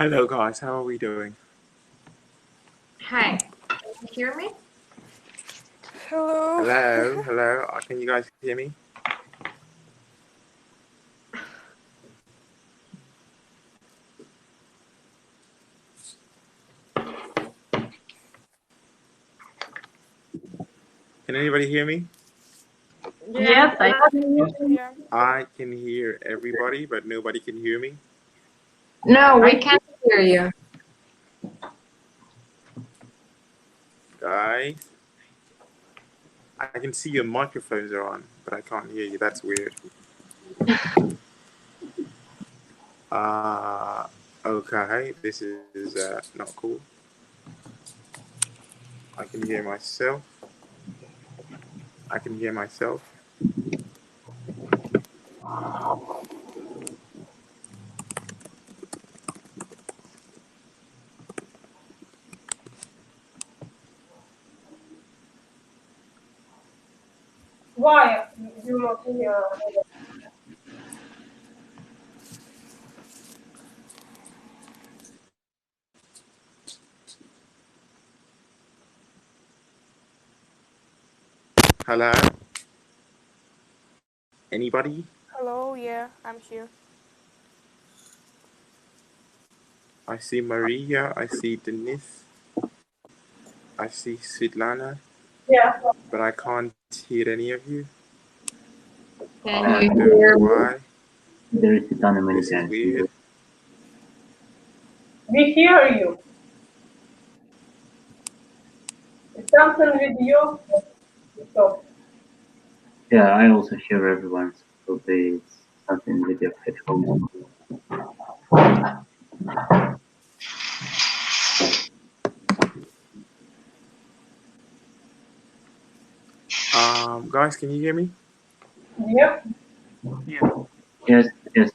Hello guys, how are we doing? Hi, can you hear me? Hello. Hello. Can you guys hear me? Can anybody hear me? Yes, I can. Yeah. I can hear everybody, but nobody can hear me. No, we can't hear you. Guys, I can see your microphones are on, but I can't hear you. That's weird. Okay, this is not cool. I can hear myself. I can hear myself. Why you not hear? Hello? Anybody? Hello. Yeah, I'm here. I see Maria. I see Denise. I see Svetlana. Yeah. But I can't hear any of you. Can I you don't hear know me? why. There is a ton of many This is weird. We hear you. It's something with you. Stop. Yeah, I also hear everyone, so probably it's something with your headphones. Guys, can you hear me? Yep. Yes, yes.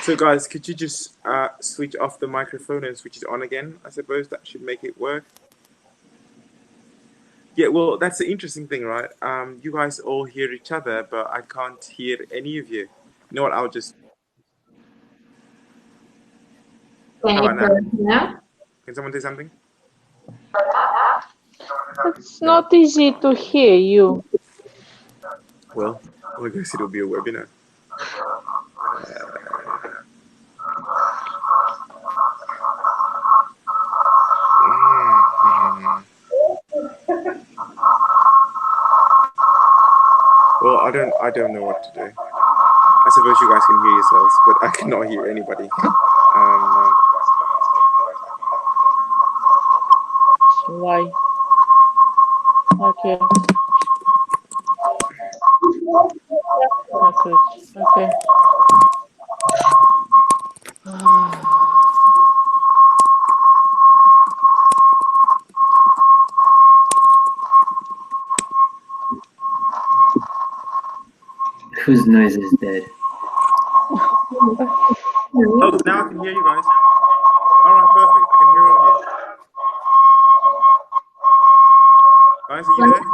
So, guys, could you just switch off the microphone and switch it on again? I suppose that should make it work. Yeah, well, that's the interesting thing, right? You guys all hear each other, but I can't hear any of you. You know what? I'll just. Can How you about hear now? us now? Can someone say something? It's not easy to hear you. Well, I guess it'll be a webinar. Well, I don't know what to do. I suppose you guys can hear yourselves, but I cannot hear anybody. Why? Okay. Okay. Whose noise is dead? Oh, now I can hear you guys. All right, perfect. I can hear all of you. Guys, are you there?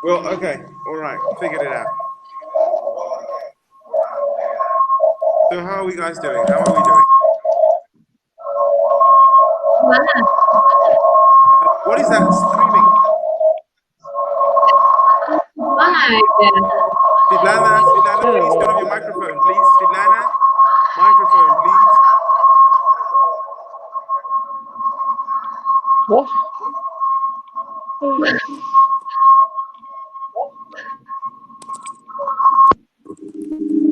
Well, okay. All right. Figured it out. So how are we guys doing? How are we doing? What is that screaming? Svetlana, please turn off your microphone, please. Svetlana, microphone, please. What?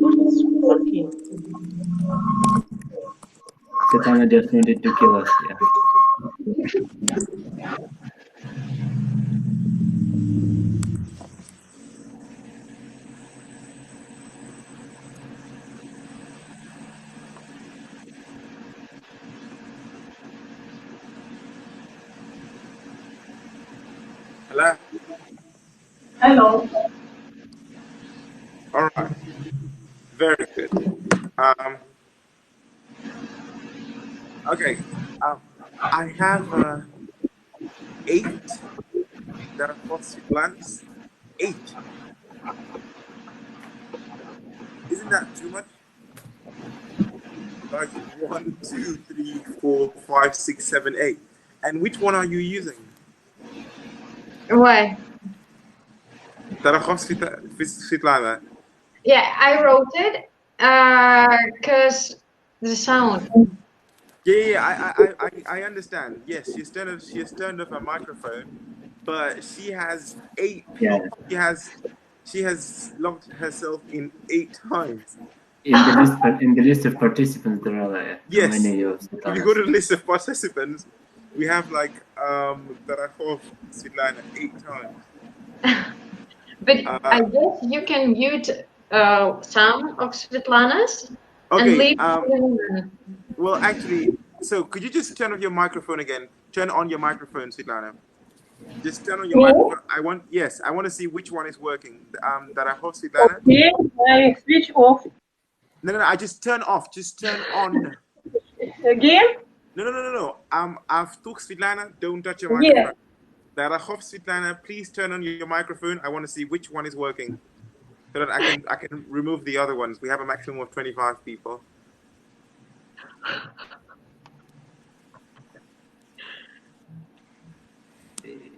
What's working? Satana just wanted to kill us, yeah. Hello. Hello. All right. Very good. Okay. I have 8 that are phosphate plants. 8. Isn't that too much? Like 1, 2, 3, 4, 5, 6, 7, 8. And which one are you using? Why? Svetlana. Yeah, I wrote it because the sound. I understand. Yes, she has turned off her microphone, but she has 8 Yeah. people. She has logged herself in 8 times. In the list of participants, there are Yes. many of If you go to Svetlanas. the list of participants, we have like Tarakov Svetlana 8 times. But I Uh, guess you can mute some of Svetlana's and okay. leave one. Well, actually, so could you just turn on your microphone again? Turn on your microphone, Svetlana. Just turn on your Me? microphone. I want to see which one is working. Tarakov Svetlana. Okay, I switch off No. I just turn off. Just turn on. again. No. I've took Svetlana. Don't touch your Yeah. microphone. Darahov Svetlana, please turn on your microphone. I want to see which one is working, so that I can remove the other ones. We have a maximum of 25 people.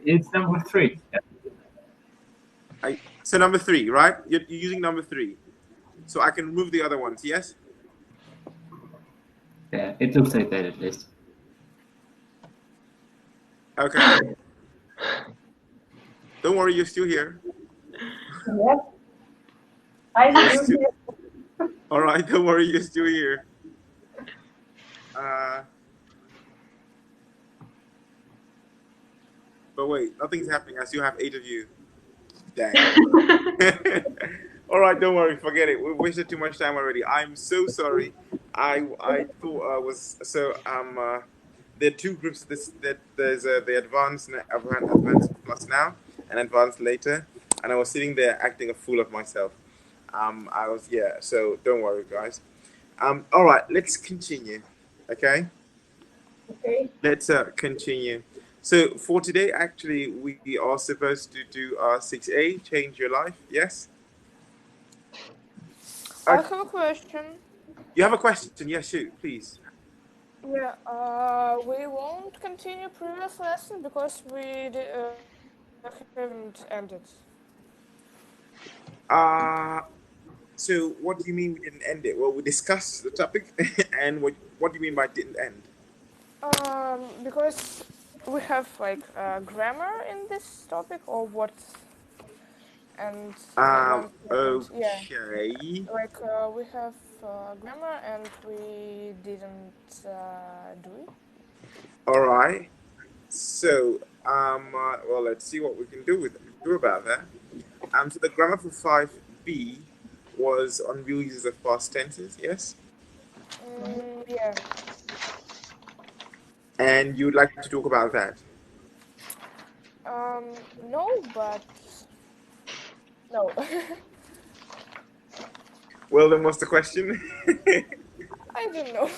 It's number 3. So number 3, right? You're using number 3, so I can remove the other ones. Yes. Yeah, it looks like that at least. Okay. Don't worry, you're still here. Yes. I You're still still, here. all right. Don't worry, you're still here. But wait, nothing's happening. I still have 8 of you. Dang. All right, don't worry, forget it. We wasted too much time already. I'm so sorry. I thought I was so there are 2 groups. There's the advanced plus now and advanced later, and I was sitting there acting a fool of myself. I was So don't worry, guys. All right, let's continue. Okay, Okay. let's continue. So for today, actually, we are supposed to do 6A, change your life. Yes. I have a question. You have a question? Yes, shoot, please. Yeah, we won't continue previous lesson because we haven't ended. Uh, so what do you mean we didn't end it? Well, we discussed the topic, and what do you mean by didn't end? Because we have like grammar in this topic or what? And one second, yeah, Okay. like we have grammar and we didn't do it. All right. So, well, let's see what we can do about that. So the grammar for 5B was on real uses of past tenses, yes? Yeah. And you'd like to talk about that? No, but no. Well, then what's the question? I don't know.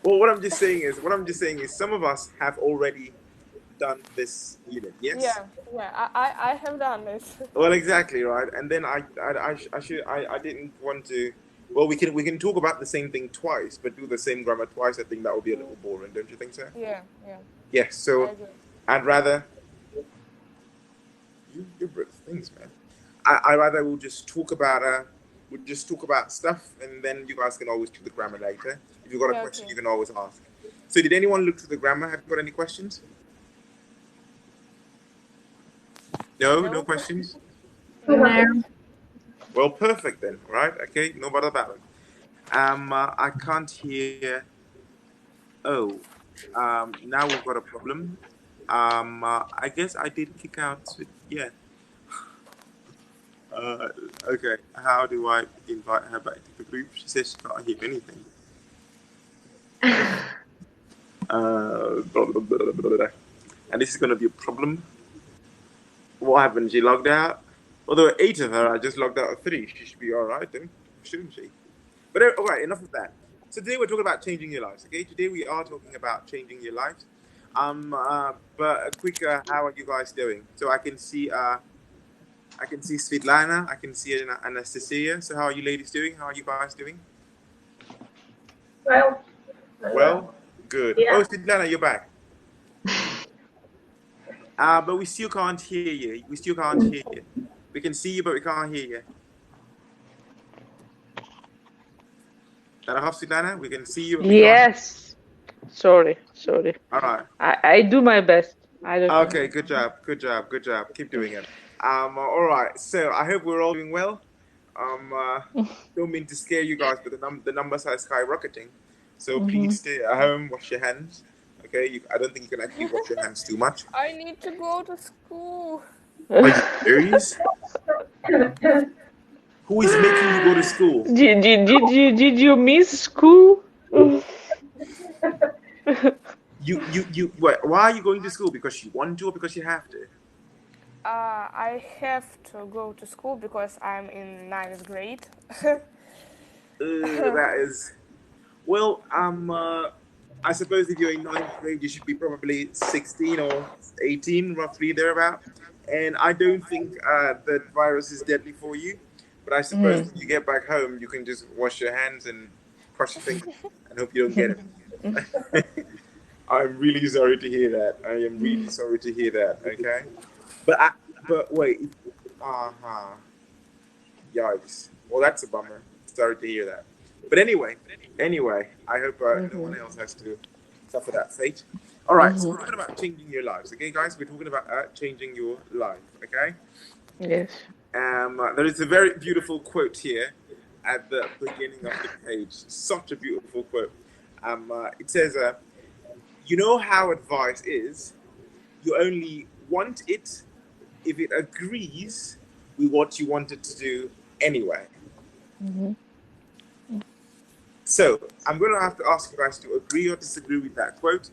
Well, what I'm just saying is, some of us have already done this unit. Yes. Yeah. I have done this. Well, exactly right. And then I didn't want to. Well, we can talk about the same thing twice, but do the same grammar twice. I think that would be a little boring, don't you think so? Yeah. Yes. I So agree. I'd rather you broke things, man. I rather we'll just talk about stuff, and then you guys can always do the grammar later. If you've got a Yeah, question, okay. you can always ask. So, did anyone look through the grammar? Have you got any questions? No, no questions. No. Well, perfect then, right? Okay, no bother about it. I can't hear. Oh, now we've got a problem. I guess I did kick out. Yeah. Okay. How do I invite her back to the group? She says she can't hear anything. Blah. And this is going to be a problem. What happened? She logged out. Well, there were 8 of her. I just logged out of 3. She should be all right then, shouldn't she? But all right, enough of that. today we're talking about changing your lives. Okay, today we are talking about changing your lives. But a quick, how are you guys doing? So I can see Svetlana, I can see Anastasia. So how are you ladies doing? How are you guys doing? Well, Well, good. yeah. Oh, Svetlana, you're back. But we still can't hear you. We still can't hear you. We can see you, but we can't hear you. Svetlana, we can see you, but we can't. Yes. Sorry. All right. I do my best. I don't know. Okay, good job. Keep doing it. All right. So I hope we're all doing well. Don't mean to scare you guys, but the numbers are skyrocketing. So please stay at home, wash your hands. Okay, I don't think you can actually wash your hands too much. I need to go to school. Are you serious? Who is making you go to school? Did you miss school? Why are you going to school? Because you want to or because you have to? I have to go to school because I'm in 9th grade. That is. Well, I suppose if you're in 9th grade, you should be probably 16 or 18, roughly thereabout. And I don't think that virus is deadly for you. But I suppose when you get back home, you can just wash your hands and cross your fingers and hope you don't get it. I'm really sorry to hear that. I am really sorry to hear that. Okay, but wait. Yikes. Well, that's a bummer. Sorry to hear that. But anyway, I hope no one else has to suffer that fate. All right, so we're talking about changing your lives, okay, guys? We're talking about changing your life, okay? Yes. There is a very beautiful quote here at the beginning of the page. Such a beautiful quote. It says, "You know how advice is. You only want it if it agrees with what you wanted to do anyway." So I'm going to have to ask you guys to agree or disagree with that quote.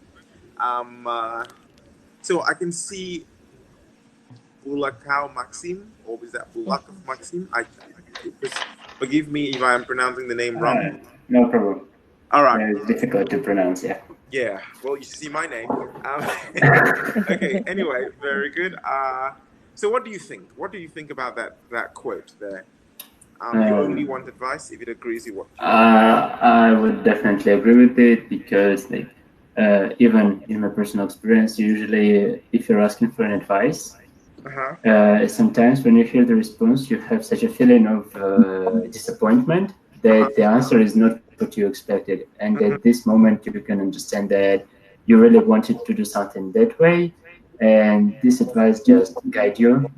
So I can see Bulakau Maxim, or is that Bulakov Maxim? Forgive me if I'm pronouncing the name wrong. No problem. All right. It's difficult to pronounce, yeah. Yeah. Well, you should see my name. Okay. Anyway, very good. So what do you think? What do you think about that quote there? You only want advice if it agrees with what you want. I would definitely agree with it because, like, even in my personal experience, usually if you're asking for an advice, sometimes when you hear the response, you have such a feeling of disappointment that the answer is not what you expected. And at this moment, you can understand that you really wanted to do something that way, and this advice just guide you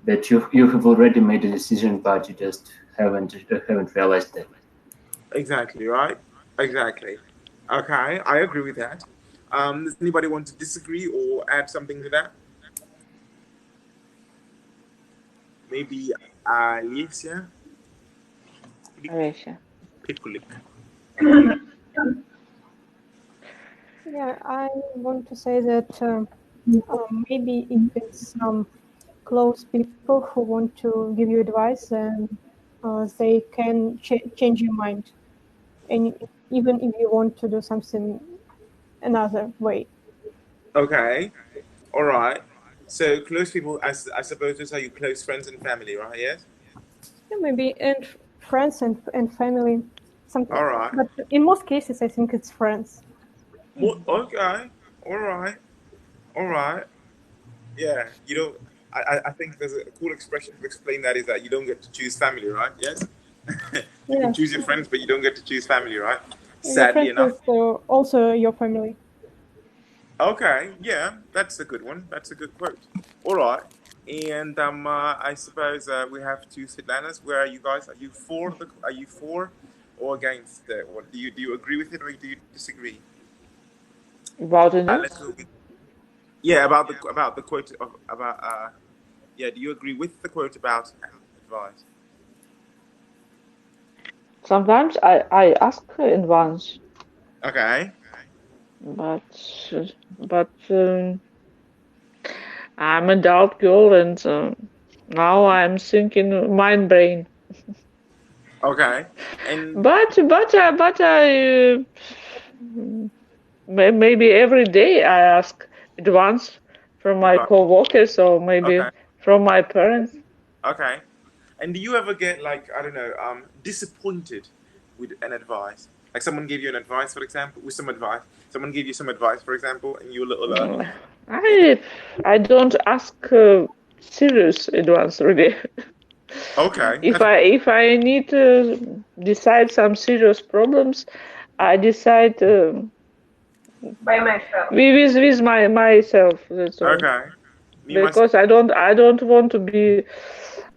that you have already made a decision, but you just haven't realized it. Exactly, right? Exactly. Okay, I agree with that. Does anybody want to disagree or add something to that? Maybe Alicia? Alicia. Pikulik. Yeah, I want to say that maybe if it's some close people who want to give you advice, then they can change your mind, and even if you want to do something another way. Okay, all right. So close people, I suppose those are your close friends and family, right? Yes? Yeah, maybe and friends and family. Something. All right. But in most cases, I think it's friends. Well, okay, all right. Yeah, you don't. I think there's a cool expression to explain that is that you don't get to choose family, right? Yes. You can choose your friends, but you don't get to choose family, right? Sadly enough. Is also your family. Okay, yeah, that's a good one. That's a good quote. All right, and I suppose we have two Svetlanas. Where are you guys? Are you for or against? What do you agree with it or do you disagree? About the news? Let's go with, yeah, about the quote about yeah. Do you agree with the quote about advice? Sometimes I ask in advance, Okay. but I'm a adult girl and now I'm thinking mind brain. Okay. And But maybe every day I ask advance from my co-workers or maybe from my parents. Okay. And do you ever get like, I don't know, disappointed with an advice? Like someone gave you an advice, for example, with some advice. Someone gave you some advice, for example, and you a little. I don't ask serious advance really. Okay. If I need to decide some serious problems, I decide by myself. with myself. That's all. Okay. Because I don't want to be.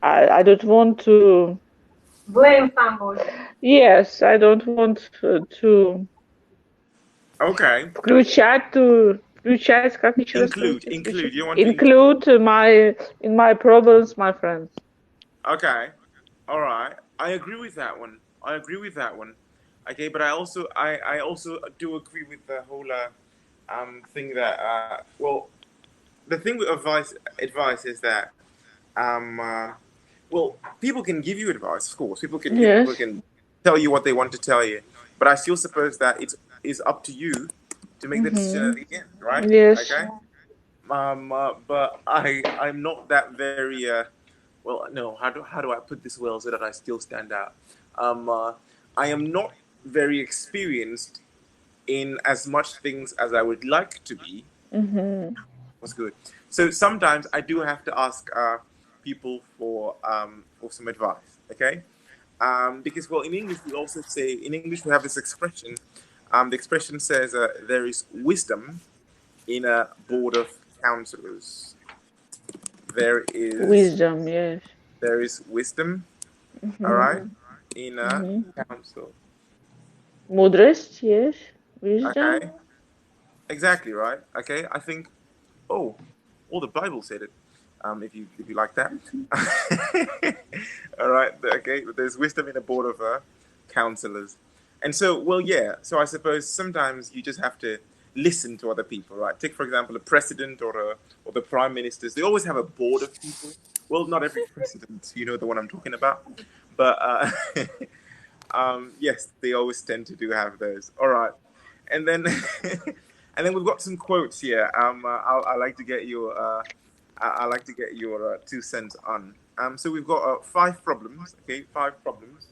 I don't want to blame somebody. Yes, I don't want to. Okay. Включать, как еще раз Include. You want to include in my problems, my friends. Okay. All right. I agree with that one. Okay, but I also do agree with the whole thing that well, the thing with advice is that well, people can give you advice, of course. People can tell you what they want to tell you, but I still suppose that it is up to you to make the decision at the end, right? Yes. Okay. But I'm not that very well. No, how do I put this well so that I still stand out? I am not very experienced in as much things as I would like to be. What's good? So sometimes I do have to ask people for some advice. Okay, because well, in English we also say in English we have this expression. The expression says there is wisdom in a board of counselors. There is wisdom. Yes. There is wisdom. All right, in a council. Mudroсть, yes. Wisdom. Okay. Exactly right. Okay, I think. Oh, the Bible said it. If you like that. All right. Okay. There's wisdom in a board of counselors, and so well, yeah. So I suppose sometimes you just have to listen to other people, right? Take for example the president or the prime ministers. They always have a board of people. Well, not every president, you know the one I'm talking about, but yes, they always tend to have those. All right, and then and then we've got some quotes here. I like to get your I like to get your 2 cents on. So we've got 5 problems. Okay, 5 problems,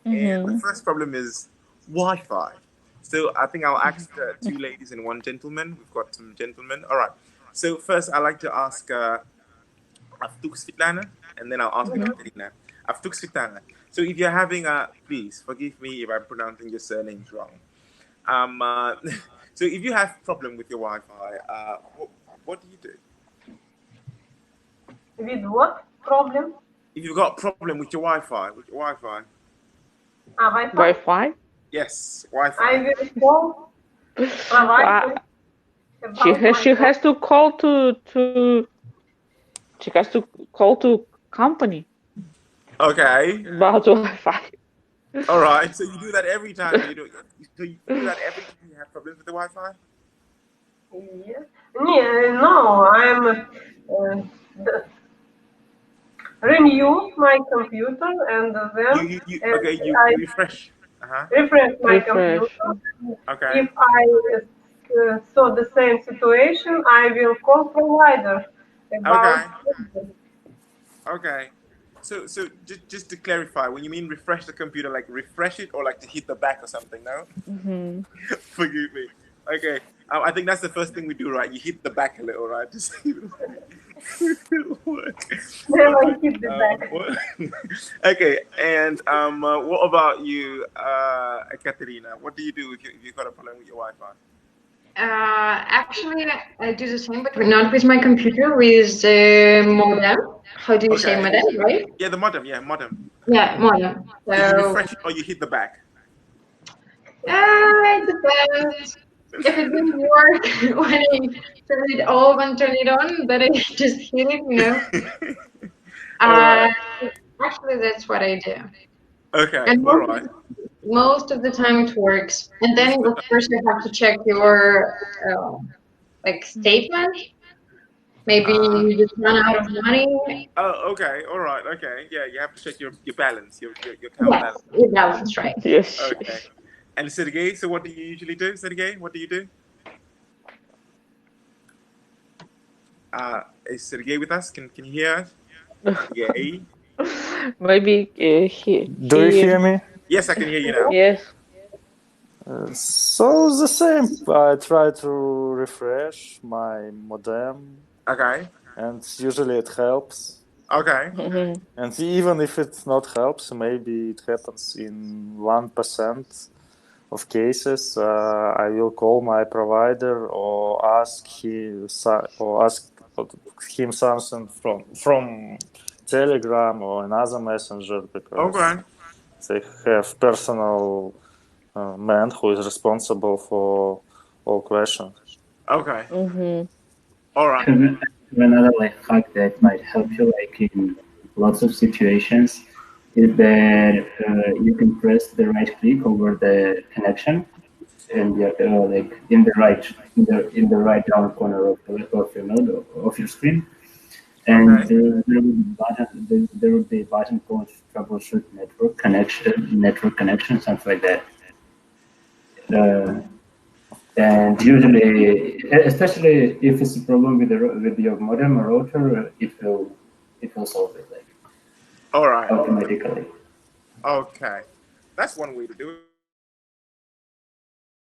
and the first problem is Wi-Fi. So I think I'll ask 2 ladies and 1 gentleman. We've got some gentlemen. All right. So first, I like to ask Aftuk Svitlana, and then I'll ask Katerina. Aftuk Svitlana. So if you're having please forgive me if I'm pronouncing your surnames wrong. So if you have problem with your Wi-Fi, what do you do? With what problem? If you've got a problem with your Wi-Fi, Wi-Fi? Yes, Wi-Fi. I will call provider. She has to call to company. Okay. About Wi-Fi. All right. So you do that every time you do have problems with the Wi-Fi? Yes. No, I'm renew my computer and then you refresh. Refresh my computer. Okay. If I saw the same situation, I will call provider about. Okay. So just to clarify, when you mean refresh the computer, like refresh it or like to hit the back or something, no? Forgive me. Okay. I think that's the first thing we do, right? You hit the back a little, right? Just Never hit the back. Okay. And what about you, Katerina? What do you do if you've got a problem with your Wi-Fi? Actually, I do the same, but not with my computer, with the modem. How do you say modem, right? Yeah, the modem. Yeah, modem. Yeah, modem. So, you refresh it or you hit the back? It depends. If it didn't work when I turn it off and turn it on, then I just hit it, you know. Actually, that's what I do. Okay, and all right. Most of the time it works. And then, of course, you have to check your statement. Maybe you just run out of money. Oh, okay, all right, okay, yeah. You have to check your balance, your account Yes, balance. your balance is right. Yes. Okay. And Sergey, so what do you usually do, Sergey? What do you do? Is Sergey with us? Can you hear us? Sergey? Maybe Do you hear me? Yes, I can hear you now. Yes. So the same. I try to refresh my modem. Okay. And usually it helps. Okay. Mm-hmm. And even if it not helps, maybe it happens in 1% of cases. I will call my provider or ask him something from Telegram or another messenger, because they have personal man who is responsible for all questions. Okay. Mm-hmm. All right. Another life hack that might help you, like in lots of situations, is that you can press the right click over the connection, and like in the right down corner of your node of your screen, and there will be a button called troubleshoot network connection, something like that. And usually, especially if it's a problem with your modem or router, it will solve it, like, all right, automatically. Okay, that's one way to do it.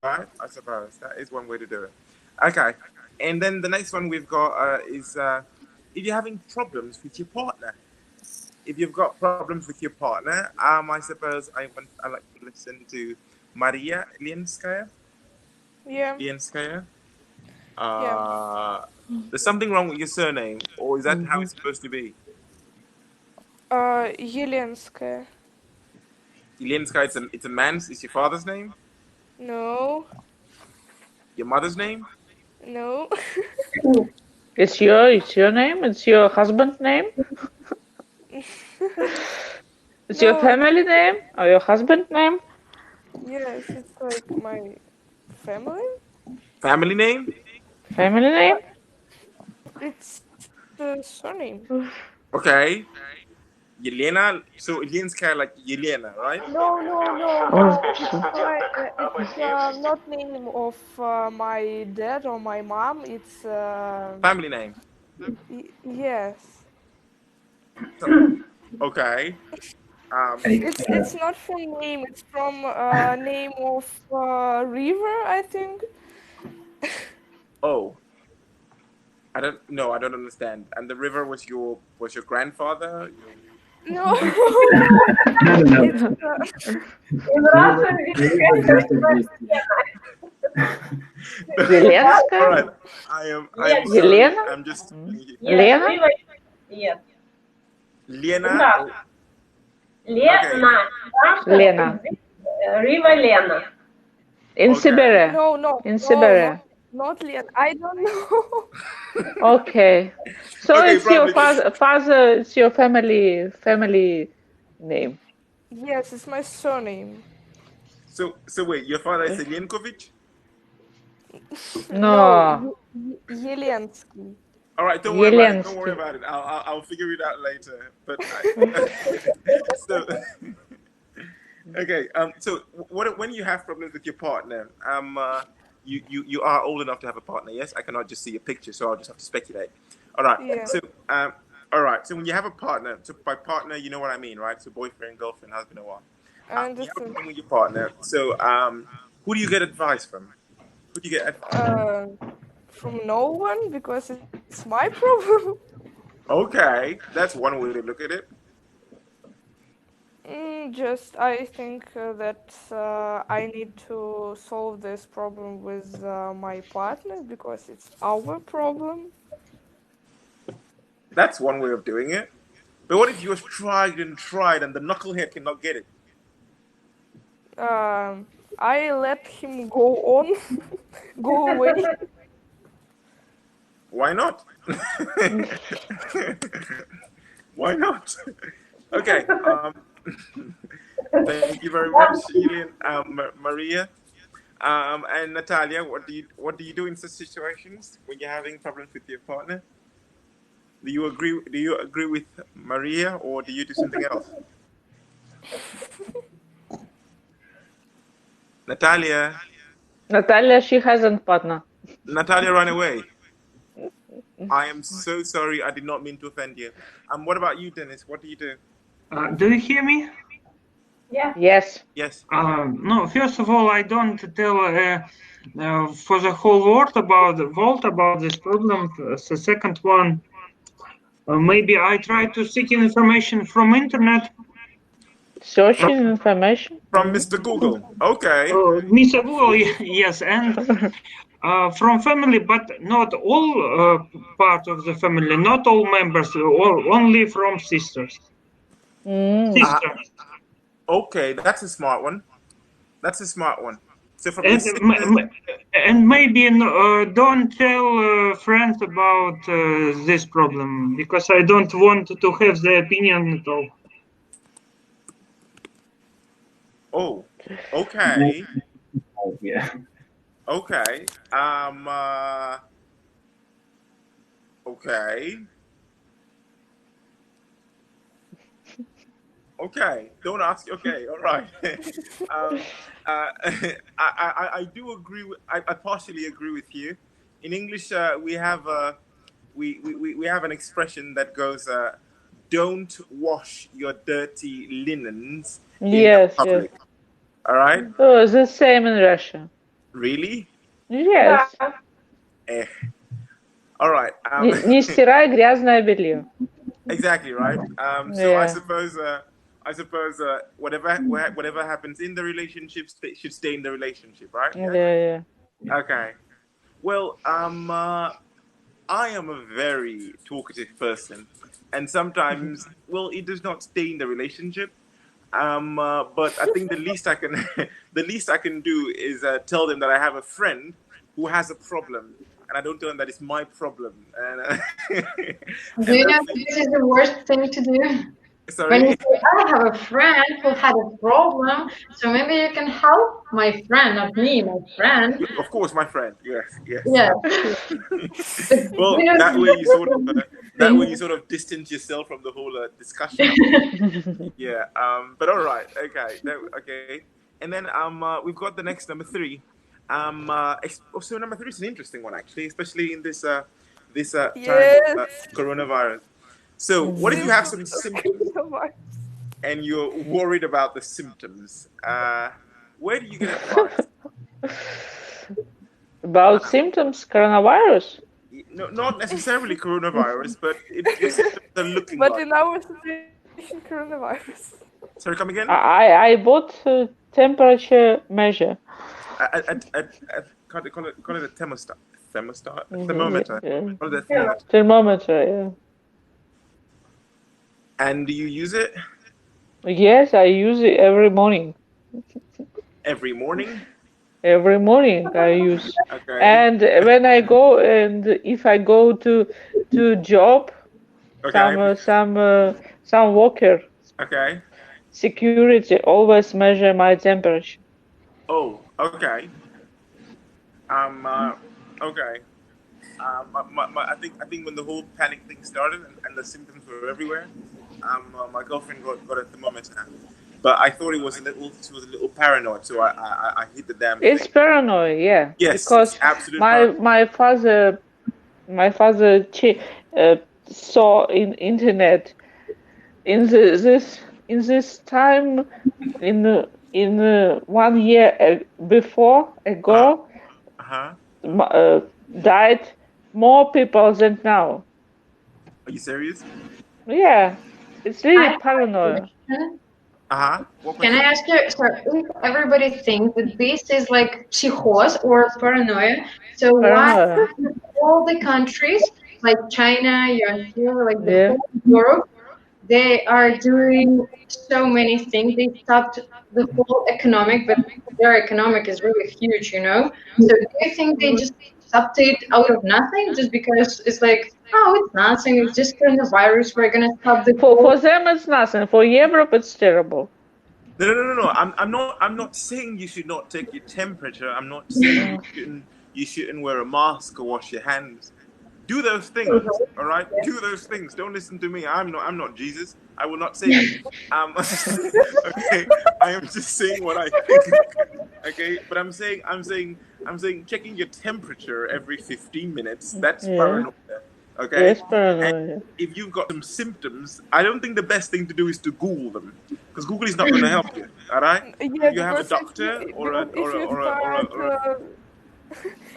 Right, I suppose that is one way to do it. Okay, and then the next one we've got is if you're having problems with your partner. If you've got problems with your partner, I suppose I like to listen to Maria Lienskaya. Yeah. Lienskaya. Yeah. There's something wrong with your surname, or is that how it's supposed to be? Еленская. Lienskaya, it's a man's. It's your father's name. No. Your mother's name. No. It's your name. It's your husband's name. It's your family name or your husband's name. Yes, it's like my family. Family name. Family name. It's the surname. Okay. Yelena. So Lienskaya like Yelena, right? No. It's not name of my dad or my mom. It's family name. Yes. So, okay. It's not from name. It's from name of river, I think. Oh, I don't understand. And the river was your grandfather? No. In Russian, Еленская? All right. I'm sorry. Елена? I'm just. Лена? Yes. Lena. Lena. Riva Lena. In Siberia. No. In Siberia. Not Lena. I don't know. Okay. So Okay, it's your probably father. It's your family name. Yes, it's my surname. So wait, your father is Yenkovic? No. Yelensky. All right, don't worry about it. Don't worry about it. I'll figure it out later. But so okay. So when you have problems with your partner, you are old enough to have a partner. Yes, I cannot just see a picture, so I'll just have to speculate. All right. Yeah. So all right. So when you have a partner, so by partner, you know what I mean, right? So boyfriend, girlfriend, husband, or what? I You have a understand. problem with your partner. So who do you get advice from? Who do you get advice? From no one, because it's my problem. Okay, that's one way to look at it. Just I think that I need to solve this problem with my partner because it's our problem. That's one way of doing it. But what if you have tried and the knucklehead cannot get it? I let him go on, go away. Why not? Why not? Okay. Thank you very much, Julian, Maria, and Natalia. What do you do in such situations when you're having problems with your partner? Do you agree? Do you agree with Maria, or do you do something else? Natalia. Natalia, she hasn't partner. Natalia ran away. I am so sorry. I did not mean to offend you. What about you, Dennis? What do you do? Do you hear me? Yeah. Yes. Yes. No, first of all, I don't tell for the whole world about this problem. The second one, maybe I try to seek information from internet. Searching information from Mr. Google. Okay. Mr. Google, yes, and from family, but not all part of the family, not all members, only from sisters. Sisters. Okay, that's a smart one. That's a smart one. So from and maybe don't tell friends about this problem because I don't want to have the opinion at all. Oh, okay. Yeah. Okay. Okay. Okay. Don't ask. Okay. All right. I do agree with. I partially agree with you. In English, we have we have an expression that goes, "Don't wash your dirty linens in public." Yes. All right. Oh, the same in Russia. Really? Yes. All right. Не стирай грязное белье. Exactly right. So I suppose whatever happens in the relationship should stay in the relationship, right? Yeah. Okay. Well, I am a very talkative person, and sometimes, well, it does not stay in the relationship. But I think the least I can do is tell them that I have a friend who has a problem, and I don't tell them that it's my problem. And, do you know this is the worst thing to do? Sorry? When you say, I have a friend who had a problem, so maybe you can help my friend, not me, my friend. Of course, my friend. Yes. Yeah. Well, that way you sort of distance yourself from the whole discussion. Yeah. But all right. Okay. And then we've got the next number 3. So number 3 is an interesting one actually, especially in this time of coronavirus. So, what if you have some symptoms and you're worried about the symptoms? Where do you get advice? About symptoms, coronavirus? No, not necessarily coronavirus, but your symptoms are looking But like. in our situation, coronavirus. Sorry, come again? I bought a temperature measure. Call it a thermostat. Thermometer. Yeah. Call it a thermometer. Thermometer, yeah. And do you use it? Yes, I use it every morning. Every morning? Every morning I use. Okay. And when I go, and if I go to job, Okay. some worker. Okay. Security always measure my temperature. Oh, okay. Okay. I think when the whole panic thing started and the symptoms were everywhere, my girlfriend got a thermometer, but I thought she was a little paranoid, so I hit the damn thing. It's paranoid, yeah. Yes, because my father saw in internet in this time in 1 year before ago died more people than now. Are you serious? Yeah, it's really paranoid. Can I ask you, so if everybody thinks that this is like psychose or paranoia, so why all the countries like China, like the whole Europe, they are doing so many things. They stopped the whole economic, but their economic is really huge, you know? So do you think they just stopped it out of nothing just because it's like, oh, it's nothing, it's just coronavirus, we're gonna stop the For them it's nothing. For Europe it's terrible. No. I'm not saying you should not take your temperature. I'm not saying you shouldn't wear a mask or wash your hands. Do those things, all right? Do those things. Don't listen to me. I'm not Jesus. I will not save you. Okay. I am just saying what I think. Okay, but I'm saying checking your temperature every 15 minutes. That's paranoia. Okay. Yes, paranoia. And if you've got some symptoms, I don't think the best thing to do is to Google them, because Google is not going to help you. All right. Yeah, You have a doctor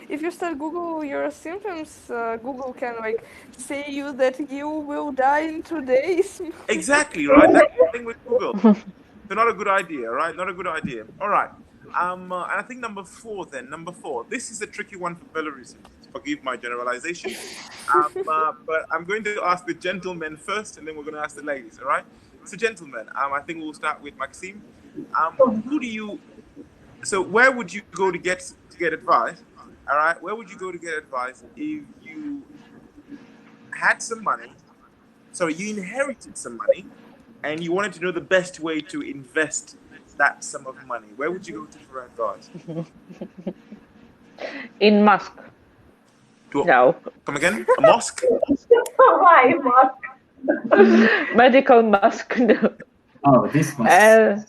if you start Google your symptoms, Google can like say you that you will die in 2 days. Exactly, right? That's the thing with Google. So not a good idea, right? Not a good idea. All right. And I think number four. This is a tricky one for Belarusians. Forgive my generalization. But I'm going to ask the gentlemen first, and then we're going to ask the ladies. All right. So, gentlemen, I think we'll start with Maxime. So where would you go to get advice? All right, where would you go to get advice if you had some money? So you inherited some money, and you wanted to know the best way to invest that sum of money. Where would you go to for advice? In mosque. No. Come again? A mosque? Why mosque? Medical mosque. No. Oh, this one. Yes.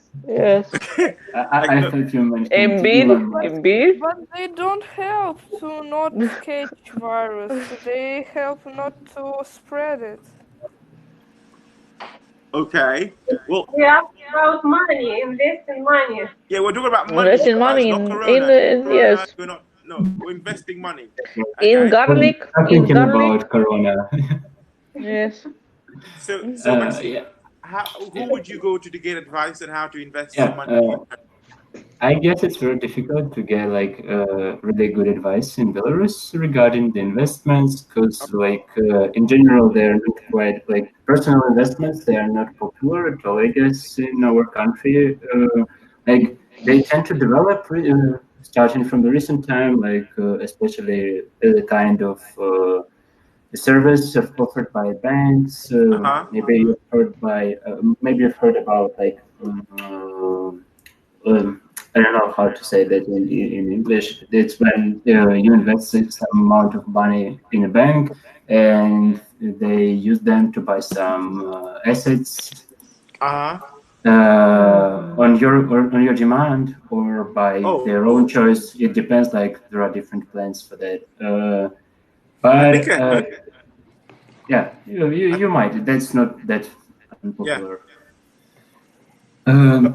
I thought you mentioned Embiid. But they don't help to not catch virus. They help not to spread it. Okay. Well, we are about money, investing money. Yeah, we're talking about money. Investing money yes. We're investing money. Okay? In garlic. I'm thinking about Corona. Yes. So yeah. Who would you go to get advice on how to invest some money? I guess it's very difficult to get like really good advice in Belarus regarding the investments, because like in general they're not quite like personal investments. They are not popular at all, I guess, in our country. Like they tend to develop starting from the recent time, like especially the kind of the service offered by banks. Maybe you've heard about like. I don't know how to say that in English. It's when you invest some amount of money in a bank, and they use them to buy some assets on your demand or by their own choice. It depends. Like there are different plans for that. Yeah, you might. That's not that unpopular. Yeah.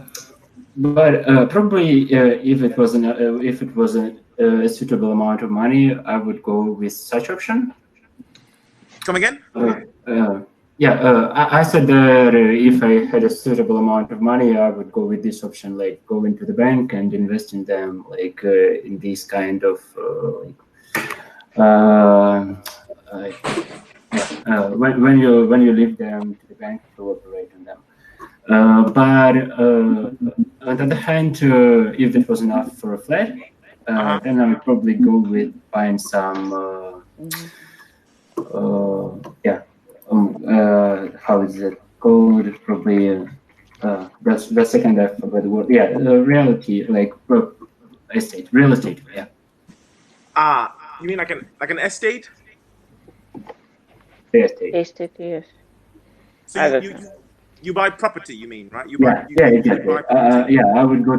But probably if it was a suitable amount of money, I would go with such option. Come again? I said that if I had a suitable amount of money, I would go with this option, like go into the bank and invest in them, like in this kind of when you leave them to the bank to operate on them. But on the other hand, if it was enough for a flat, then I would probably go with buying some. How is it called? Probably the second I forgot the word. Yeah, reality, like estate, real estate. Yeah. You mean like an estate? Estate, yes. So you buy property, you mean, right? Exactly. I would go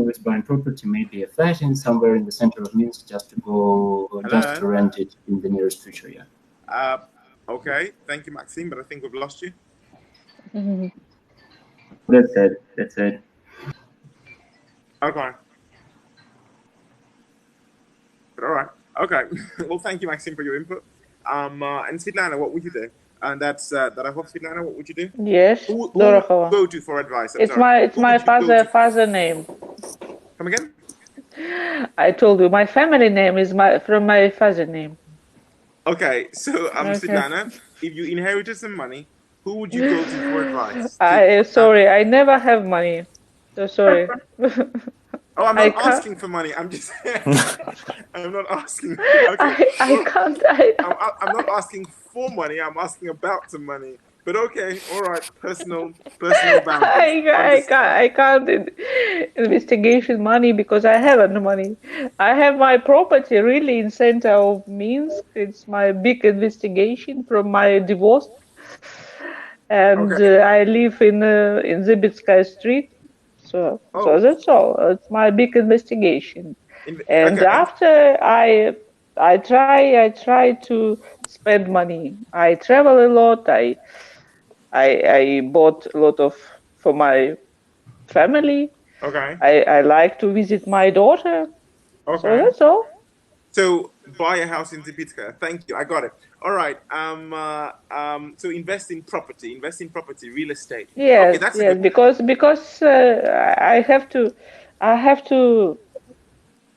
with buying property, maybe a flat in somewhere in the center of Minsk, just to rent it in the nearest future. Yeah. Okay. Thank you, Maxime. But I think we've lost you. Mm-hmm. That's it. Okay. All right. Okay. Well, thank you, Maxime, for your input. And Svetlana, what would you do? And that's Darahov. Svetlana, what would you do? Yes, who go to for advice? It's my father name. Come again? I told you my family name is from my father name. Okay, so Svetlana, if you inherited some money, who would you go to for advice? Sorry, I never have money. So sorry. Oh, I'm not asking for money. I'm just. I'm not asking. Okay. I can't. I'm not asking for money. I'm asking about some money. But okay, all right. Personal boundaries. I can't. investigation money because I haven't money. I have my property really in center of Minsk. It's my big investigation from my divorce, and I live in Zybitsky Street. So that's all. It's my big investigation. And after I try to spend money. I travel a lot. I bought a lot of for my family. I like to visit my daughter. So that's all. So buy a house in Zybitska. Thank you. I got it. All right. So invest in property, real estate. Yes, okay, that's yes. Because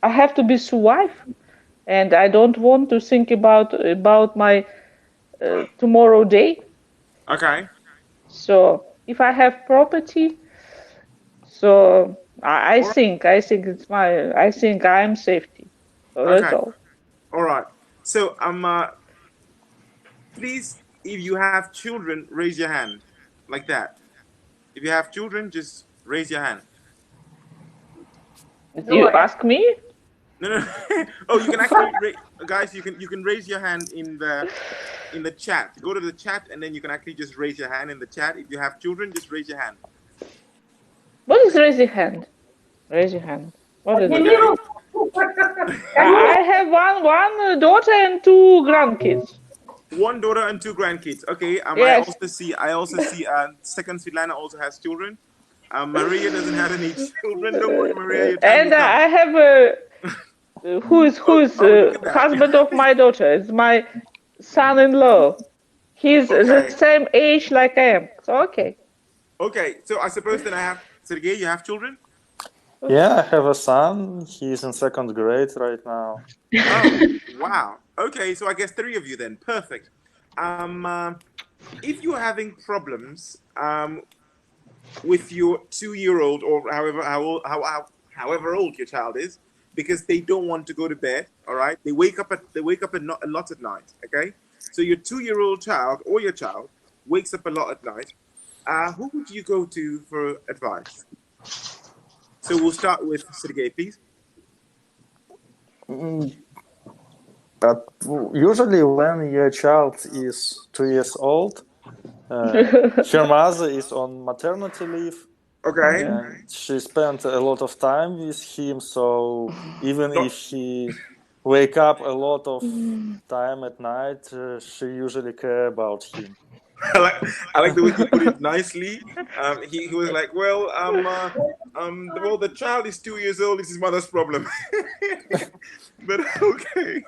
I have to be survive, and I don't want to think about my tomorrow day. Okay. So if I have property, so I think it's I think I'm safety. So that's all. All right. So please, if you have children, raise your hand, like that. If you have children, just raise your hand. You ask me? No. Oh, you can actually, guys. You can raise your hand in the chat. Go to the chat, and then you can actually just raise your hand in the chat. If you have children, just raise your hand. What is raise your hand? Raise your hand. What is it? I have one daughter and 2 grandkids. 1 daughter and 2 grandkids. Okay. Yes. I also see. Second, Svetlana also has children. Maria doesn't have any children. Don't worry, Maria. Your time And will come. I have who's husband of my daughter. It's my son-in-law. He's the same age like I am. So okay. Okay. So I suppose then I have Sergey. You have children? Yeah, I have a son. He's in 2nd grade right now. Oh, wow. Okay, so I guess 3 of you then. Perfect. If you're having problems with your 2-year-old or however old your child is, because they don't want to go to bed, all right? They wake up a lot at night, okay? So your 2-year-old child or your child wakes up a lot at night. Who would you go to for advice? So we'll start with Sergey, please. But usually when your child is 2 years old, her mother is on maternity leave. Okay. And she spent a lot of time with him, so even if he wake up a lot of time at night, she usually care about him. I like the way he put it nicely. He was like, well, the child is 2 years old. It's his mother's problem. But okay.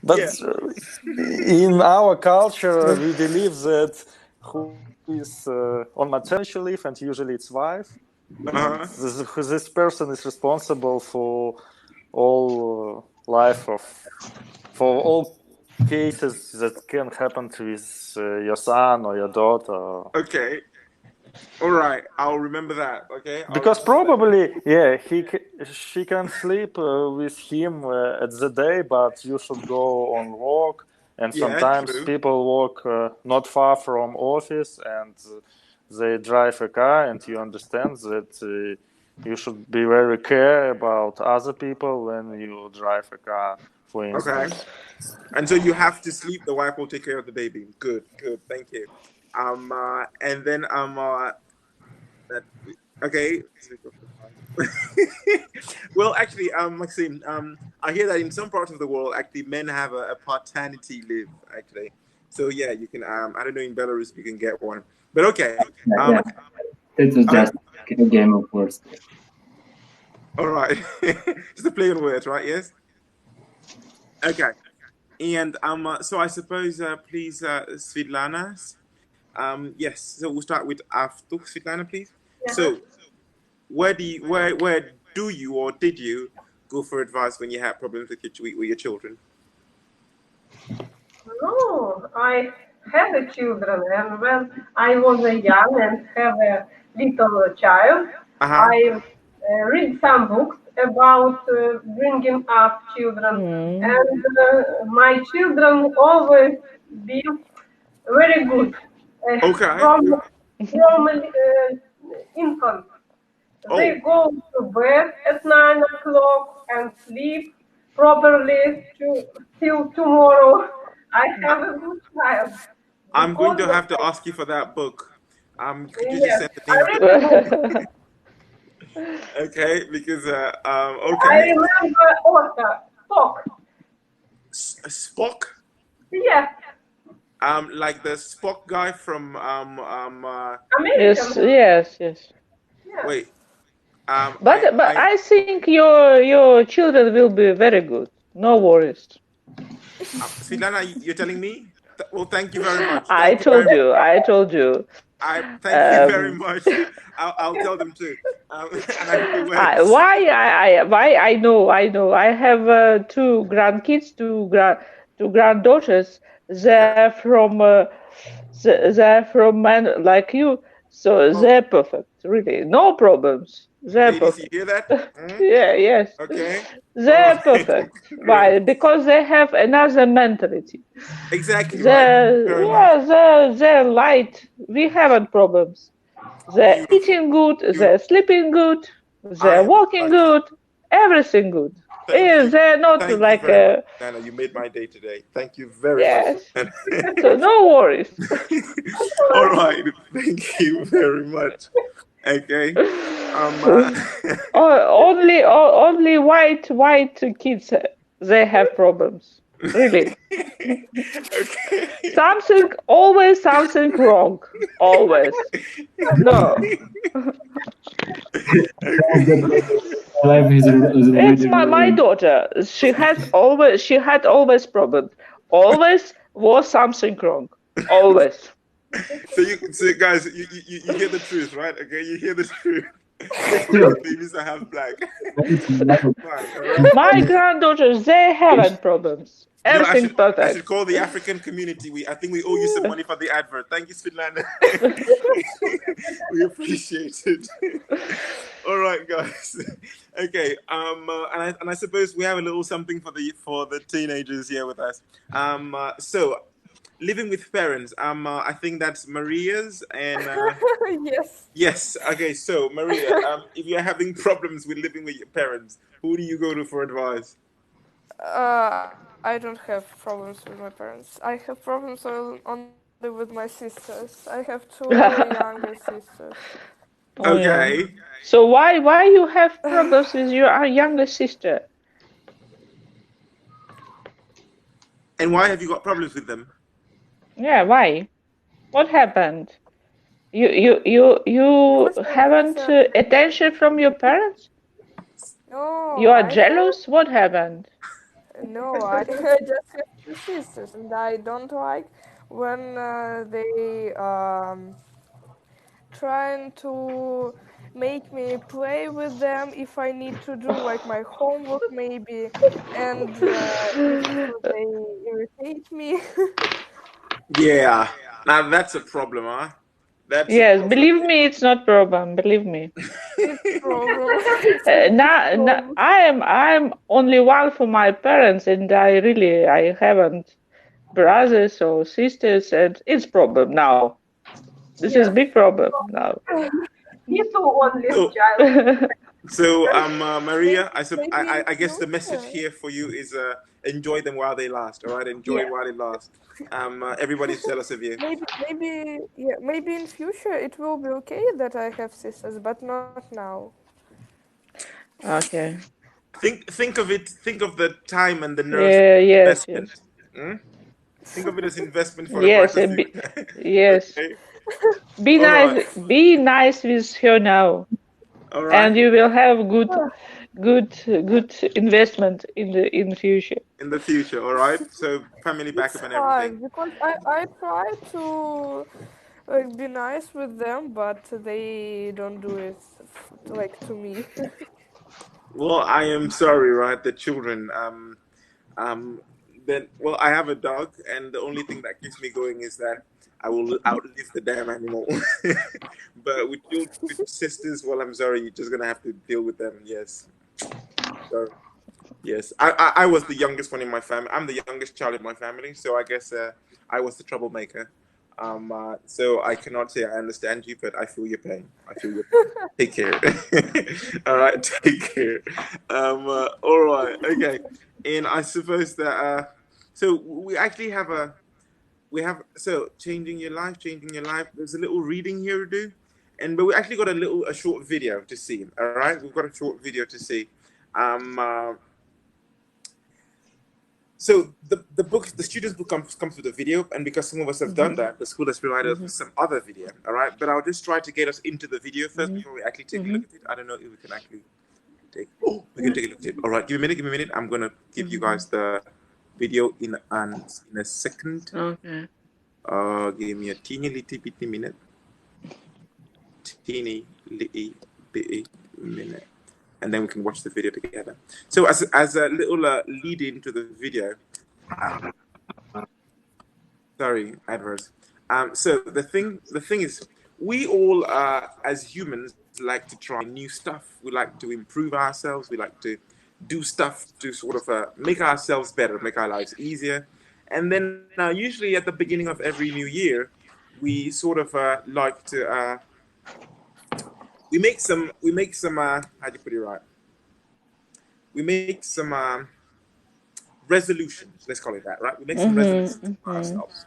But in our culture, we believe that who is on maternity leave, and usually it's wife. This person is responsible for all for all cases that can happen with your son or your daughter. Okay. All right. I'll remember that. Okay. Because probably, she can sleep with him at the day, but you should go on walk. And sometimes people walk not far from office, and they drive a car, and you understand that you should be very care about other people when you drive a car, for instance. Okay. And so you have to sleep. The wife will take care of the baby. Good. Thank you. And then okay. Well, actually, Maxim, I hear that in some parts of the world, actually, men have a paternity leave. Actually, so yeah, you can. I don't know in Belarus you can get one, but okay. This is just a game of words. All right, just a play on words, right? Yes. Okay, and so I suppose, please, Svetlana. Yes. So we'll start with Avtuk, Svetlana, please. Yeah. So, where do you or did you go for advice when you had problems with your children? No, I have a children, and when I was young and have a little child, I read some books about bringing up children, and my children always be very good from infant. They go to bed at 9 o'clock and sleep properly till tomorrow. I have a good child. I'm going to have to ask you for that book. Could you just Yes, send the I name of read the the book? book. Okay, because I okay. remember author, Spock. Spock? Yes. Like the Spock guy from American. Yes. Yes. Wait. But I think your children will be very good. No worries. Svetlana, you're telling me? Well, thank you very much. I told you. Thank you very much. I'll tell them too. And I hope it works. Why I know. I have two grandkids, two granddaughters. They're from men like you, so they're perfect. Really, no problems. They're Ladies, perfect. you hear that? Yeah, yes. Okay. They're Right. perfect. Why? Because they have another mentality. Exactly right. Very much. They're light. We haven't problems. They're eating good. They're sleeping good. They're walking good. Everything good. They're not Thank you like very much, Nana. You made my day today. Thank you very much. yes. So no worries. All right. Thank you very much. Okay. Only white kids they have problems. Really. Always something wrong. Always. No. It's my daughter. She had always problems. Always was something wrong. Always. So guys, you hear the truth, right? Okay, you hear the truth. Babies are half black. My granddaughters, they haven't problems. Everything perfect. I should call the African community. I think we owe you some money for the advert. Thank you, Svetlana. We appreciate it. All right, guys. Okay. And I suppose we have a little something for the teenagers here with us. So living with parents. I think that's Maria's and. Yes. Yes. Okay. So Maria, if you're having problems with living with your parents, who do you go to for advice? I don't have problems with my parents. I have problems only with my sisters. I have two younger sisters. Okay. Yeah. So why you have problems with your younger sister? And why have you got problems with them? Yeah, why? What happened? You haven't attention from your parents? No. You are jealous? What happened? No, I just have two sisters, and I don't like when they trying to make me play with them if I need to do like my homework maybe, and if they irritate me. Yeah. Now that's a problem, huh? Yes, believe me, it's not problem. Believe me. It's problem. Now I'm only one for my parents, and I haven't brothers or sisters, and it's problem now. This is big problem now. Me too, only child. So, Maria, I guess the message here for you is enjoy them while they last. All right, enjoy it while they last. Everybody's jealous of you. Maybe in future it will be okay that I have sisters, but not now. Okay. Think of it. Think of the time and the Yes. Think of it as investment for the brighter future. Yes. Okay? Be nice. Be nice with her now. All right. And you will have good investment in the future. In the future, all right. So family backup and everything. Because I try to be nice with them, but they don't do it like to me. Well, I am sorry, right? The children. Then, well, I have a dog, and the only thing that keeps me going is that I will outlive the damn animal. But with sisters, well, I'm sorry, you're just gonna have to deal with them. Yes. So, yes, I was the youngest one in my family. I'm the youngest child in my family, so I guess I was the troublemaker. So I cannot say I understand you, but I feel your pain. I feel your pain. Take care. All right, take care. All right, okay. And I suppose that so we actually have changing your life. There's a little reading here to do, but we actually got a short video to see. All right, we've got a short video to see. So the students book comes with a video, and because some of us have done that, the school has provided us with some other video. All right, but I'll just try to get us into the video first before we actually take a look at it. I don't know if we can actually take. Oh, we can take a look at it. All right, give me a minute. I'm gonna give you guys the video in a second. Okay. Give me a teeny little bitty minute. Teeny little bitty minute. And then we can watch the video together. So as a little lead into the video, sorry, adverse. So the thing is, we all as humans like to try new stuff. We like to improve ourselves. We like to do stuff to sort of make ourselves better, make our lives easier. And then usually at the beginning of every new year, we sort of like to we make some how do you put it right? We make some resolutions. Let's call it that, right? We make some resolutions for ourselves.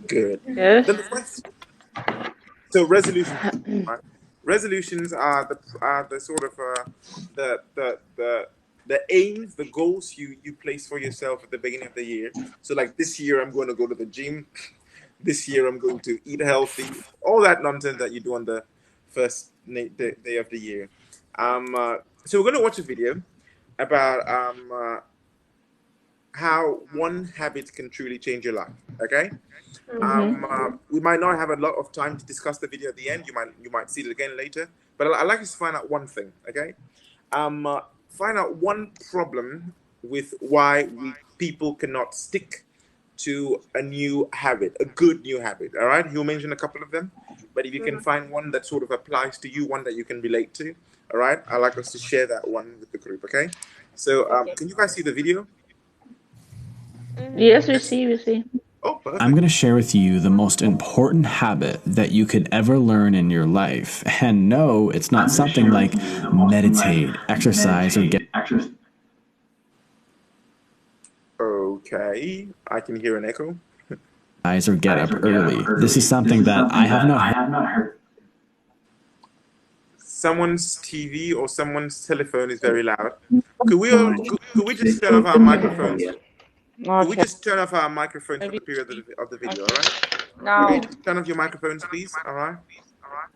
Good. Yes. Then so resolutions, right? Resolutions are the sort of the aims, the goals you place for yourself at the beginning of the year. So like this year, I'm going to go to the gym. This year, I'm going to eat healthy. All that nonsense that you do on the first day of the year. So we're going to watch a video about how one habit can truly change your life. Okay. We might not have a lot of time to discuss the video at the end. You might see it again later. But I'd like us to find out one thing. Okay. Find out one problem with why people cannot stick to a new habit, a good new habit. All right. He'll mention a couple of them. But if you can find one that sort of applies to you, one that you can relate to, all right, I'd like us to share that one with the group, okay? So can you guys see the video? Yes, we see. Oh, perfect. I'm going to share with you the most important habit that you could ever learn in your life. And no, it's not something like meditate, exercise, or get... Okay, I can hear an echo. Or get up early. This is something that I have not heard. Someone's TV or someone's telephone is very loud. Could we just turn off our microphones? Could we just turn off our microphones for the period of the video, all right? No. Okay, turn off your microphones, please, all right?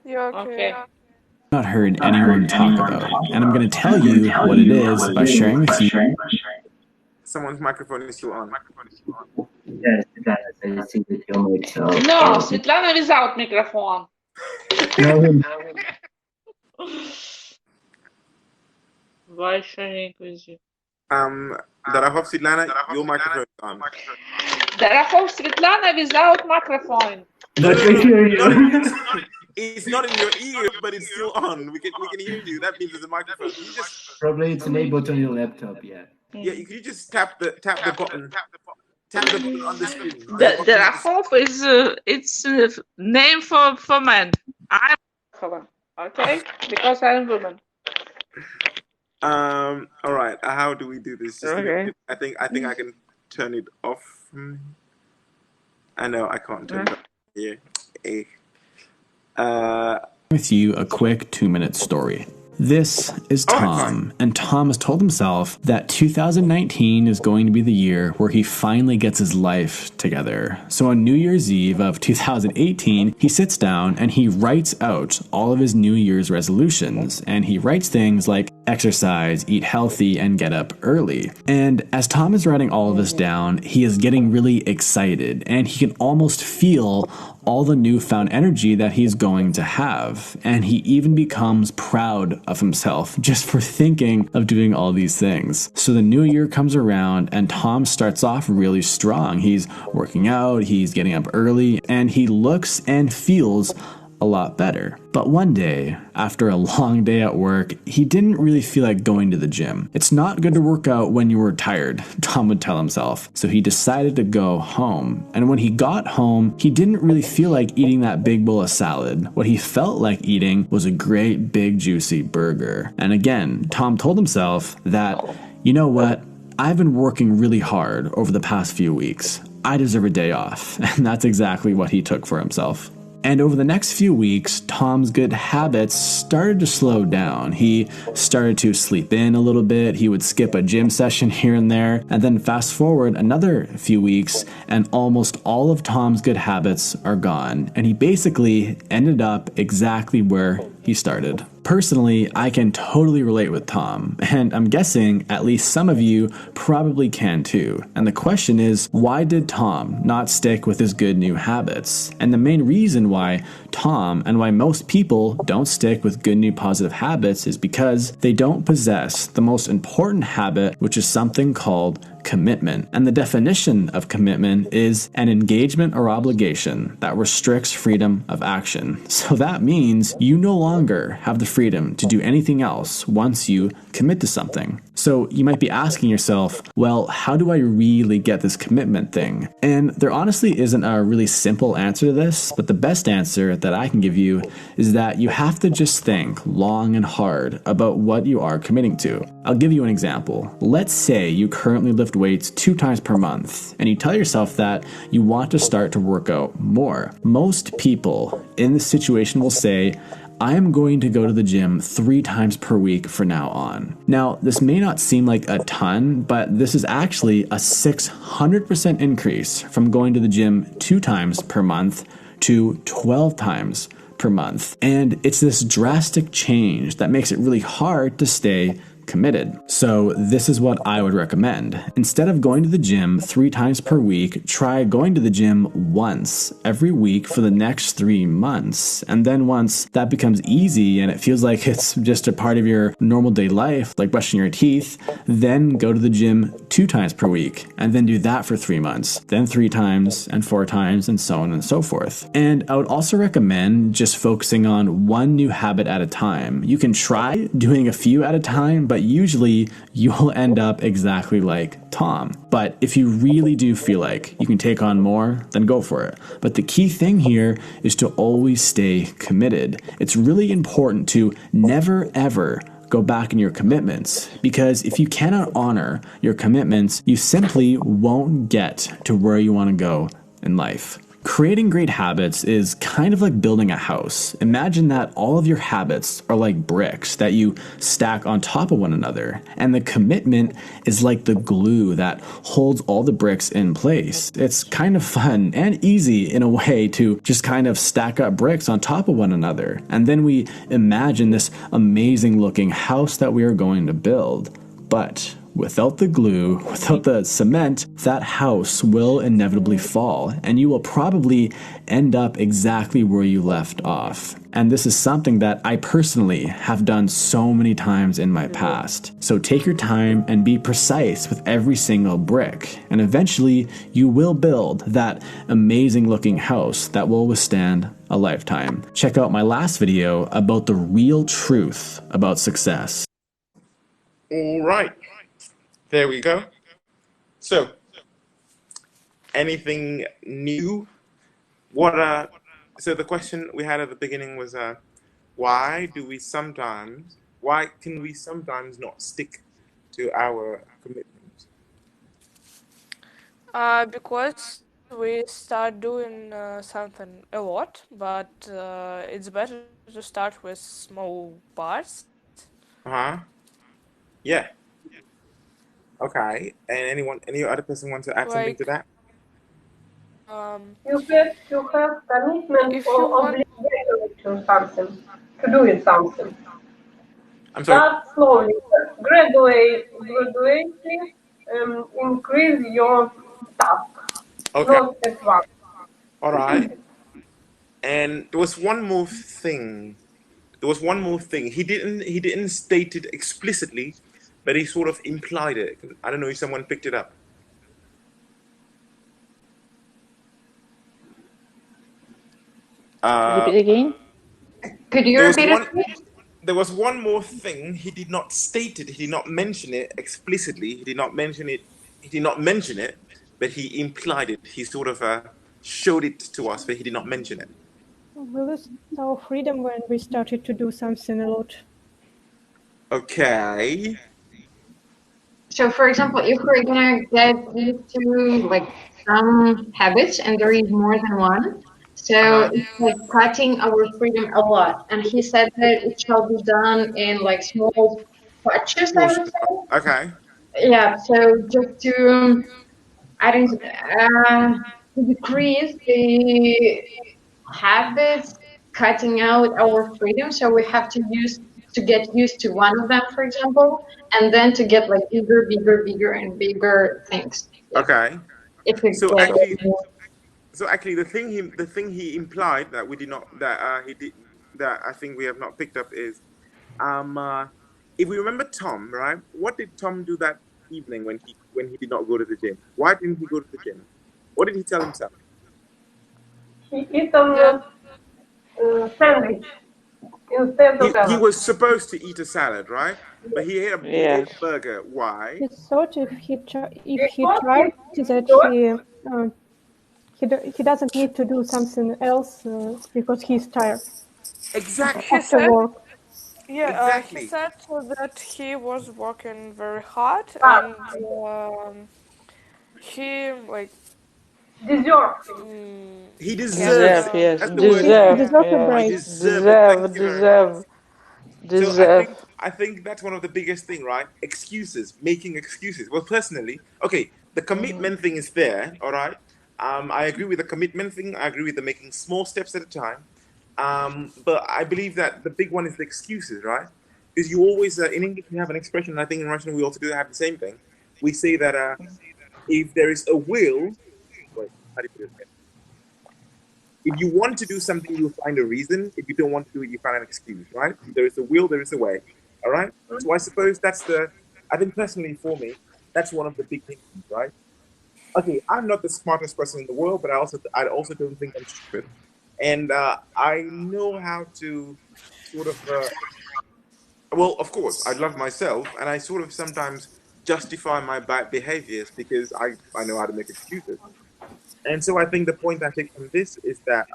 Yeah, okay. Not heard anyone talk about it. And I'm going to tell you what it is by sharing with you. Someone's microphone is still on. Yes, I see the film itself. No, Svetlana without microphone. Why sharing with you? Darahov Svetlana, your microphone is on. Darahov Svetlana without microphone. It's not in your ear, but it's still on. We can hear you. That means there's a microphone. Probably it's enabled on your laptop, yeah. Yeah, you can just tap the button. Tap the button on the screen. Darahov is it's name for man. I'm woman, okay? Because I'm woman. All right. How do we do this? Okay. I think I can turn it off. I know I can't turn it off here. With you a quick 2-minute story. This is Tom, and Tom has told himself that 2019 is going to be the year where he finally gets his life together. So on New Year's Eve of 2018, he sits down and he writes out all of his New Year's resolutions, and he writes things like exercise, eat healthy, and get up early. And as Tom is writing all of this down, he is getting really excited, and he can almost feel all the newfound energy that he's going to have. And he even becomes proud of himself just for thinking of doing all these things. So the new year comes around and Tom starts off really strong. He's working out, he's getting up early, and he looks and feels a lot better. But one day, after a long day at work, he didn't really feel like going to the gym. It's not good to work out when you were tired, Tom would tell himself. So he decided to go home. And when he got home, he didn't really feel like eating that big bowl of salad. What he felt like eating was a great big juicy burger. And again, Tom told himself that, you know what? I've been working really hard over the past few weeks. I deserve a day off. And that's exactly what he took for himself. And over the next few weeks, Tom's good habits started to slow down. He started to sleep in a little bit. He would skip a gym session here and there. And then fast forward another few weeks, and almost all of Tom's good habits are gone. And he basically ended up exactly where he started. Personally, I can totally relate with Tom, and I'm guessing at least some of you probably can too. And the question is, why did Tom not stick with his good new habits? And the main reason why Tom and why most people don't stick with good new positive habits is because they don't possess the most important habit, which is something called commitment. And the definition of commitment is an engagement or obligation that restricts freedom of action. So that means you no longer have the freedom to do anything else once you commit to something. So you might be asking yourself, well, how do I really get this commitment thing? And there honestly isn't a really simple answer to this, but the best answer that I can give you is that you have to just think long and hard about what you are committing to. I'll give you an example. Let's say you currently lift weights 2 times per month, and you tell yourself that you want to start to work out more. Most people in this situation will say, I am going to go to the gym 3 times per week from now on. Now, this may not seem like a ton, but this is actually a 600% increase from going to the gym 2 times per month to 12 times per month. And it's this drastic change that makes it really hard to stay committed. So this is what I would recommend. Instead of going to the gym 3 times per week, try going to the gym once every week for the next 3 months. And then once that becomes easy and it feels like it's just a part of your normal day life, like brushing your teeth, then go to the gym 2 times per week and then do that for 3 months, then 3 times and 4 times and so on and so forth. And I would also recommend just focusing on one new habit at a time. You can try doing a few at a time, but usually you'll end up exactly like Tom. But if you really do feel like you can take on more, then go for it. But the key thing here is to always stay committed. It's really important to never ever go back in your commitments, because if you cannot honor your commitments, you simply won't get to where you want to go in life. Creating great habits is kind of like building a house. Imagine that all of your habits are like bricks that you stack on top of one another, and the commitment is like the glue that holds all the bricks in place. It's kind of fun and easy in a way to just kind of stack up bricks on top of one another, and then we imagine this amazing looking house that we are going to build. But without the glue, without the cement, that house will inevitably fall, and you will probably end up exactly where you left off. And this is something that I personally have done so many times in my past. So take your time and be precise with every single brick, and eventually you will build that amazing looking house that will withstand a lifetime. Check out my last video about the real truth about success. All right. There we go. So, anything new? So the question we had at the beginning was, why can we sometimes not stick to our commitments? Because we start doing something a lot, but it's better to start with small parts. Yeah. Okay. And any other person want to add something to that? You have to have commitment or obligation to something, to doing something. I'm sorry. Start slowly, gradually increase your task. Okay. Not at once. All right. And there was one more thing. He didn't state it explicitly, but he sort of implied it. I don't know if someone picked it up. Repeat again? Could you repeat it? There was one more thing. He did not state it. He did not mention it explicitly. He did not mention it. He did not mention it, but he implied it. He sort of showed it to us, but he did not mention it. We lost our freedom when we started to do something a lot. Okay. So, for example, if we're gonna get used to like some habits, and there is more than one, so it's like cutting our freedom a lot. And he said that it shall be done in like small patches, I would say. Okay. Yeah. So just to I don't to decrease the habits, cutting out our freedom. So we have to get used to one of them, for example, and then to get like bigger, and bigger things. Yeah. Okay. If we So get actually, the thing he implied that we did not he did that I think we have not picked up is if we remember Tom, right? What did Tom do that evening when he did not go to the gym? Why didn't he go to the gym? What did he tell himself? He ate a sandwich instead of he was supposed to eat a salad, right? But he ate a burger. Why? He thought if he tried that he doesn't need to do something else because he's tired. Exactly. After work. Yeah, exactly. He said that he was working very hard and he like deserved. He deserves. Yes, that's the word. Deserve. So I think that's one of the biggest thing, right? Excuses, making excuses. Well, personally, okay, the commitment thing is there, all right. I agree with the commitment thing. I agree with the making small steps at a time. But I believe that the big one is the excuses, right? Because you always in English we have an expression, and I think in Russian we also do have the same thing. We say that if there is a will, wait, how do you put it? If you want to do something, you'll find a reason. If you don't want to do it, you find an excuse, right? If there is a will, there is a way. All right? So I suppose I think personally for me, that's one of the big things, right? Okay, I'm not the smartest person in the world, but I also don't think I'm stupid. And I know how to sort of, well, of course, I love myself, and I sort of sometimes justify my bad behaviors because I know how to make excuses. And so I think the point I take from this is that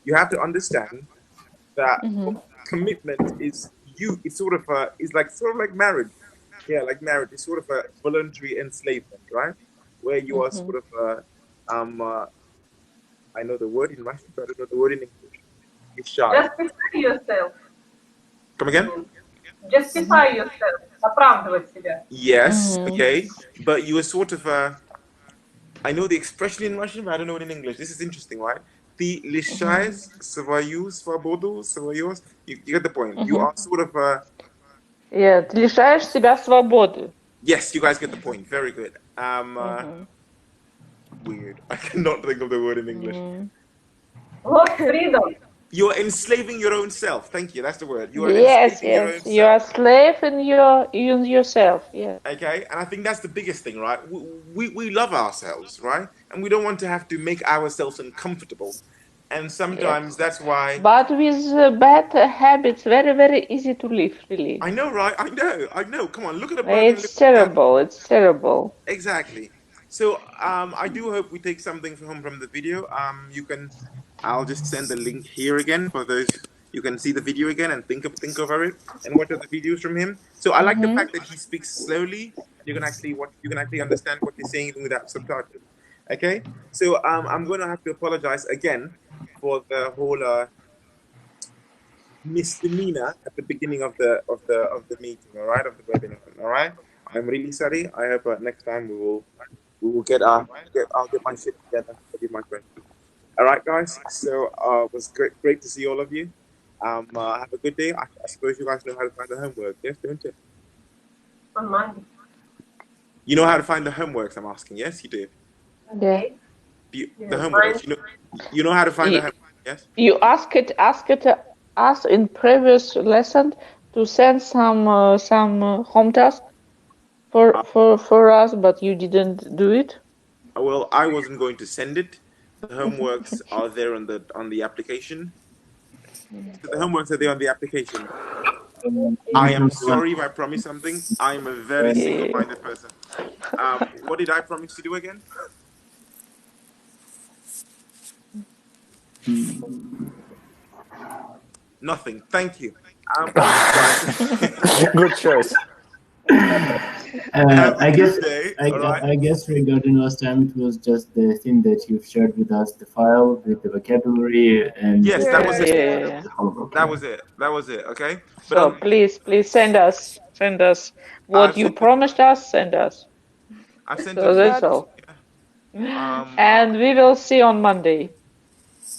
you have to understand that commitment is it's sort of like marriage. Yeah, like marriage. It's sort of a voluntary enslavement, right? Where you are sort of I know the word in Russian, but I don't know the word in English. It's shy. Justify yourself. Come again? Justify yourself. Оправдывать себя. Yes, okay. But you are sort of I know the expression in Russian, but I don't know it in English. This is interesting, right? Ты лишаешь свою свободу, you get the point. You are sort of Yeah, ты лишаешь себя свободы. Yes, you guys get the point. Very good. Weird. I cannot think of the word in English. Lost freedom. You're enslaving your own self. Thank you. That's the word. You are yes. Your own You are a slave in yourself. Yeah. Okay, and I think that's the biggest thing, right? We love ourselves, right? And we don't want to have to make ourselves uncomfortable. And sometimes that's why. But with bad habits, very, very easy to live, really. I know, right? I know. Come on, look at the burger. It's terrible. It's terrible. Exactly. So I do hope we take something home from the video. I'll just send the link here again for those. You can see the video again and think over it and watch other videos from him. So I like the fact that he speaks slowly. You can actually understand what he's saying even without subtitles. Okay. So I'm going to have to apologize again for the whole misdemeanor at the beginning of the meeting. All right, of the webinar. All right. I'm really sorry. I hope next time we will get I'll get my shit together. I'll give my question. All right, guys. So it was great to see all of you. Have a good day. I suppose you guys know how to find the homework, yes, don't you? On Monday. You know how to find the homeworks, I'm asking. Yes, you do. Yeah. The homeworks. You know how to find the homework, yes? You asked us in previous lesson to send some home task for us, but you didn't do it. Well, I wasn't going to send it. The homeworks are there on the application. So the homeworks are there on the application. I am sorry if I promise something. I'm a very single-minded person. What did I promise to do again? Nothing. Thank you. Good choice. I guess regarding last time, it was just the thing that you've shared with us, the file with the vocabulary and yes, that was it. Yeah. That was it. Okay. But So please send us what you promised us. Send us. I've sent so that's all. Yeah. And we will see on Monday.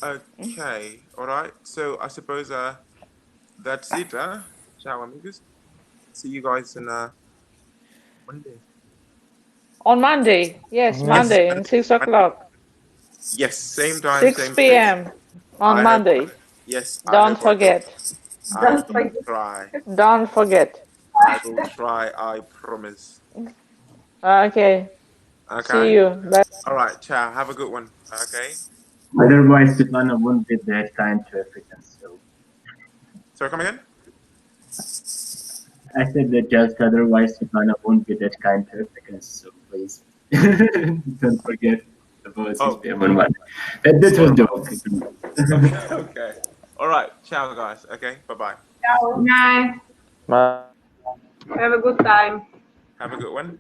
Okay. All right. So I suppose that's it. Ciao, amigos. See you guys in Monday. On Monday, yes, Monday at 6 o'clock. Yes, same time, 6 p.m. on Monday. Yes. Don't forget. I will try. Don't forget. I will try. I promise. Okay. See you. Bye. All right. Ciao. Have a good one. Okay. Otherwise, Svetlana won't be that kind to Africans. So. Sorry, come again? I said that just otherwise Svetlana won't be that kind to Africans. So please don't forget about 6 p.m. on Monday. That was joke. Okay. All right. Ciao, guys. Okay. Bye-bye. Ciao. Bye. Bye. Have a good time. Have a good one.